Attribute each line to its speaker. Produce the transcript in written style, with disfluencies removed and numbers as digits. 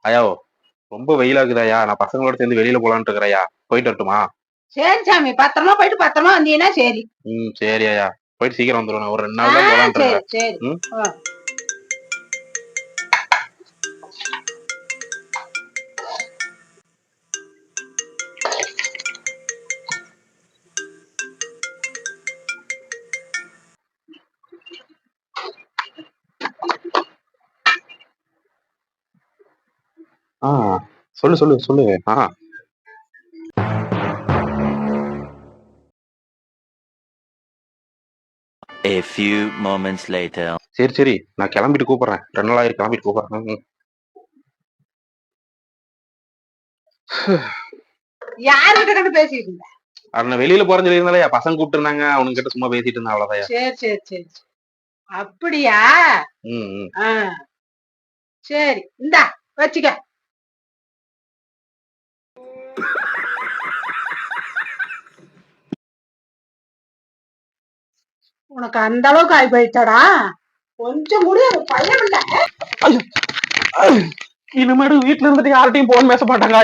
Speaker 1: ஐயா ரொம்ப வெயிலா இருக்குதாயா, நான் பசங்களோட சேர்ந்து வெளியில போலான்ட்டு இருக்கிறேயா, போயிட்டு வரட்டுமா?
Speaker 2: சரி சாமி, பத்திரமா போயிட்டு பத்திரமா வந்தீங்கன்னா சரி.
Speaker 1: சரி ஐயா, போயிட்டு சீக்கிரம் வந்துடுவேன், ஒரு 2 நாள் தான் போலான்ட்டு
Speaker 2: சரி
Speaker 1: இருக்கேன்.
Speaker 2: சரி.
Speaker 1: சொல்லு சொல்லு சொல்லு.
Speaker 3: A few moments later.
Speaker 1: சரி சரி, நான் கிளம்பிட்டு கூப்பிடுறேன், 2 நாள் ஆயிரு, கிளம்பிட்டு கூப்பிடுறேன்.
Speaker 2: யாருகிட்ட கண்டு பேசிட்டு இருந்த?
Speaker 1: நான் வெளியில போறேன்னு சொல்லி இருந்தாலே பசங்க கூப்பிட்டு இருந்தாங்க, அவனுங்க கிட்ட சும்மா பேசிட்டு இருந்தேன், அவ்வளவுதான்.
Speaker 2: சரி சரி சரி, அப்படியா? சரி, இந்தா வச்சுக்க. உனக்கு அந்த அளவுக்கு ஆகி போயிட்டாடா, கொஞ்சம் கூட பயம் இல்ல.
Speaker 1: இனிமேடு வீட்டுல இருந்துட்டு யார்கிட்டையும் போன் பேச மாட்டாங்க.